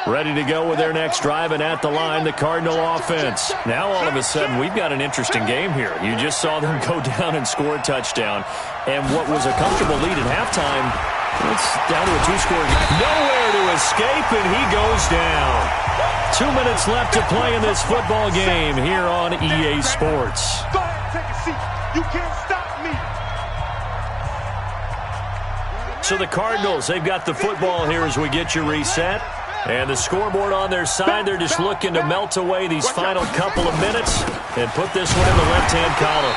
Ready to go with their next drive, and at the line, the Cardinal offense. Now, all of a sudden, we've got an interesting game here. You just saw them go down and score a touchdown. And what was a comfortable lead at halftime, it's down to a 2-score game. Nowhere to escape, and he goes down. 2 minutes left to play in this football game here on EA Sports. Go ahead, take a seat. You can't stop me. So the Cardinals, they've got the football here as we get you reset. And the scoreboard on their side, they're just looking to melt away these final couple of minutes and put this one in the left-hand column.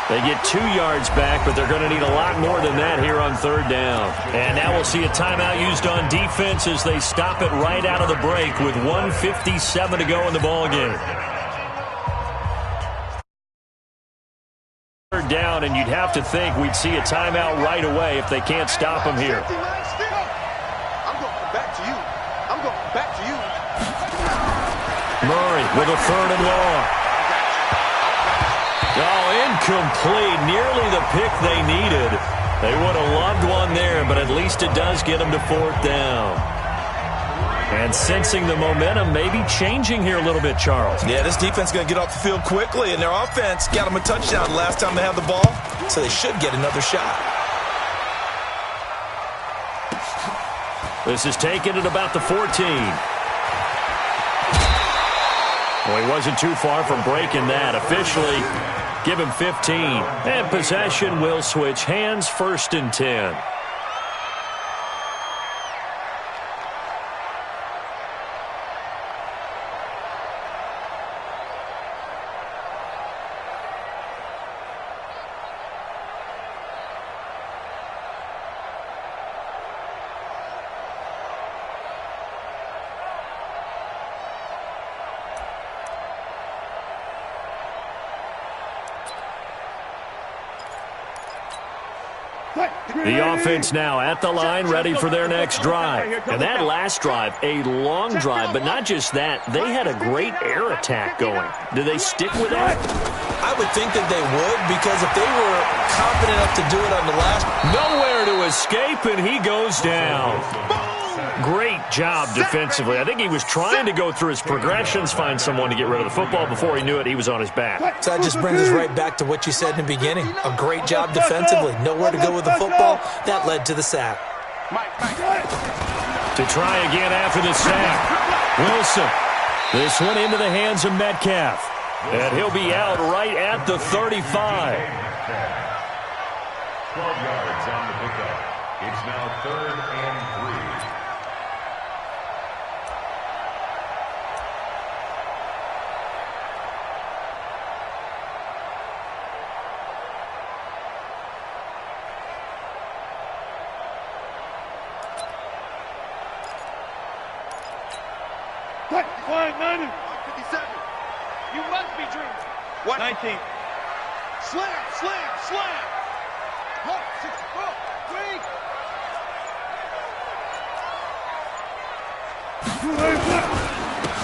They get 2 yards back, but they're going to need a lot more than that here on 3rd down. And now we'll see a timeout used on defense as they stop it right out of the break with 1:57 to go in the ballgame. 3rd down, and you'd have to think we'd see a timeout right away if they can't stop them here. Murray with a 3rd and long. Oh, incomplete. Nearly the pick they needed. They would have loved one there, but at least it does get them to 4th down. And sensing the momentum maybe changing here a little bit, Charles. Yeah, this defense is going to get off the field quickly, and their offense got them a touchdown the last time they had the ball, so they should get another shot. This is taken at about the 14. Well, he wasn't too far from breaking that. Officially, give him 15. And possession will switch hands, 1st and 10. The offense now at the line, ready for their next drive. And that last drive, a long drive, but not just that. They had a great air attack going. Do they stick with that? I would think that they would, because if they were confident enough to do it on the last... Nowhere to escape, and he goes down. Great job defensively. I think he was trying to go through his progressions, find someone to get rid of the football. Before he knew it, he was on his back. So that just brings us right back to what you said in the beginning. A great job defensively. Nowhere to go with the football. That led to the sack. To try again after the sack. Wilson. This one into the hands of Metcalf. And he'll be out right at the 35. 12 yards on the pickup. It's now 3rd and 3. Quiet, 90. 57. You must be dreaming. What? 19. Slam, slam, slam. Look, 6, 4,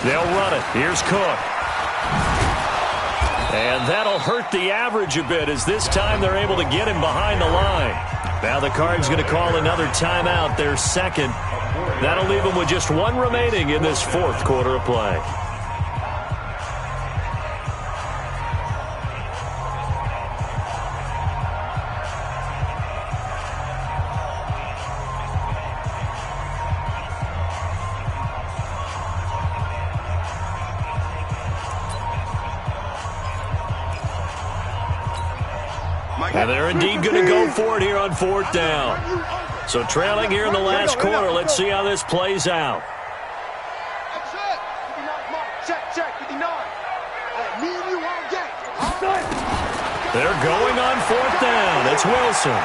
3. They'll run it. Here's Cook. And that'll hurt the average a bit, as this time they're able to get him behind the line. Now the Cards going to call another timeout, their second. That'll leave them with just one remaining in this fourth quarter of play. And they're indeed going to go for it here on fourth down. So trailing here in the last quarter, let's see how this plays out. They're going on fourth down. It's Wilson.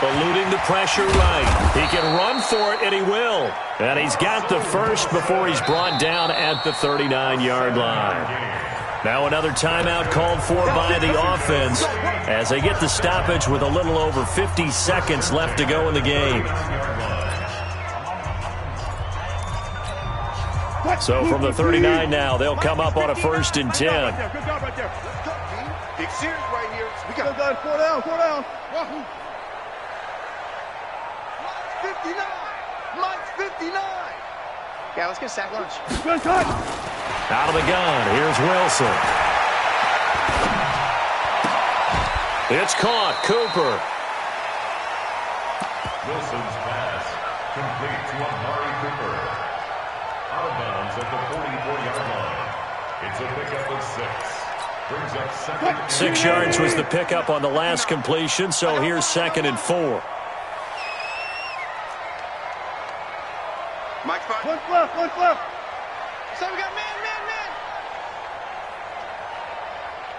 Eluding the pressure right. He can run for it, and he will. And he's got the first before he's brought down at the 39-yard line. Now another timeout called for by the offense as they get the stoppage with a little over 50 seconds left to go in the game. So from the 39 now, they'll come up on a 1st and 10. Good job right there. Big series right here. We got 4 down, 4 down. 59. Mike's 59. Yeah, let's get sack lunch. Good touch. Out of the gun, here's Wilson. It's caught, Cooper. Wilson's pass, complete to Amari Cooper. Out of bounds at the 44-yard line. It's a pickup of 6. Brings up second. 6 yards was the pickup on the last completion, so here's 2nd and 4. Mike's back. One left. So we got man.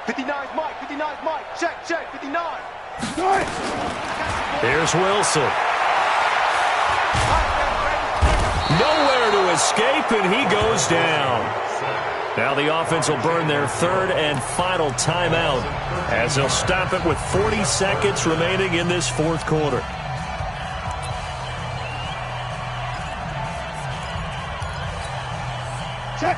59's Mike, 59's Mike. Check, 59. Here's Wilson. Nowhere to escape, and he goes down. Now the offense will burn their 3rd and final timeout as they'll stop it with 40 seconds remaining in this 4th quarter.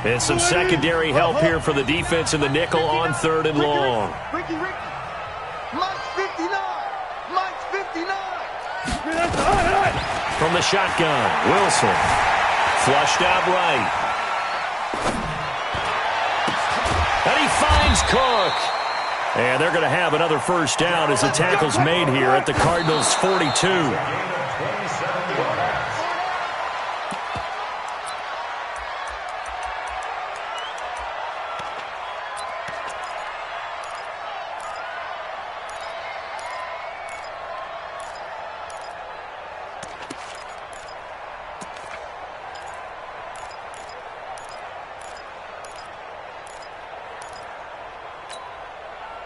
And some secondary help here for the defense in the nickel on 3rd and long. Ricky. Mike's 59. Mike's 59. From the shotgun, Wilson. Flushed out right. And he finds Cook. And they're going to have another 1st down as the tackle's made here at the Cardinals' 42.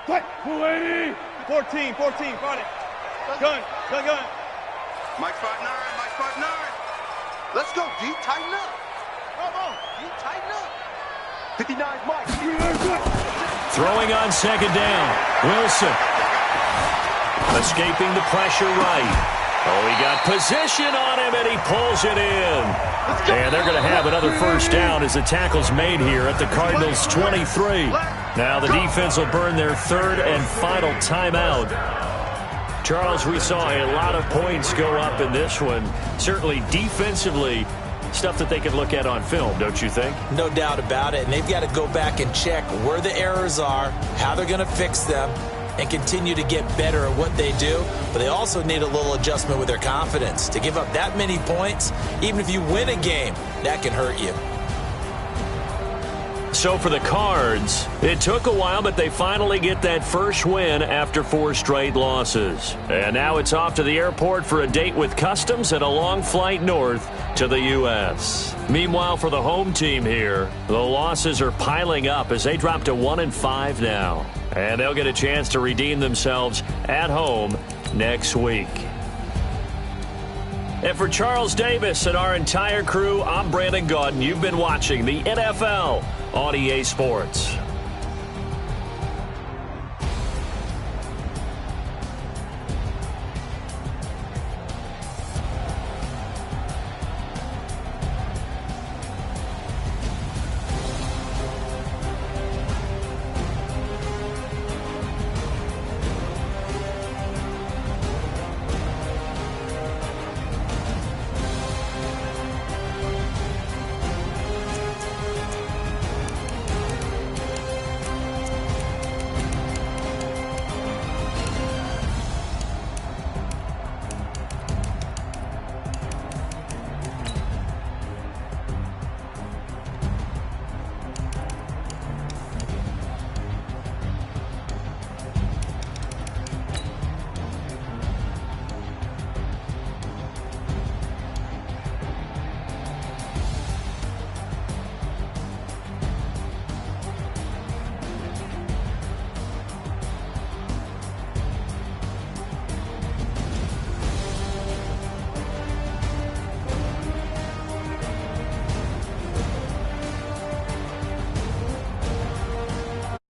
Quick, 280. 14, got it. Gun. Mike's 5'9. Let's go, D, tighten up. Come on, D, tighten up. 59's Mike. Throwing on 2nd down. Wilson. Escaping the pressure right. Oh, he got position on him, and he pulls it in. And they're going to have another 1st down as the tackle's made here at the Cardinals' 23. Now the defense will burn their 3rd and final timeout. Charles, we saw a lot of points go up in this one. Certainly defensively, stuff that they can look at on film, don't you think? No doubt about it. And they've got to go back and check where the errors are, how they're going to fix them, and continue to get better at what they do. But they also need a little adjustment with their confidence. To give up that many points, even if you win a game, that can hurt you. So for the Cards, it took a while, but they finally get that first win after 4 straight losses. And now it's off to the airport for a date with Customs and a long flight north to the U.S. Meanwhile, for the home team here, the losses are piling up as they drop to 1-5 now. And they'll get a chance to redeem themselves at home next week. And for Charles Davis and our entire crew, I'm Brandon Gaudin. You've been watching the NFL on EA Sports.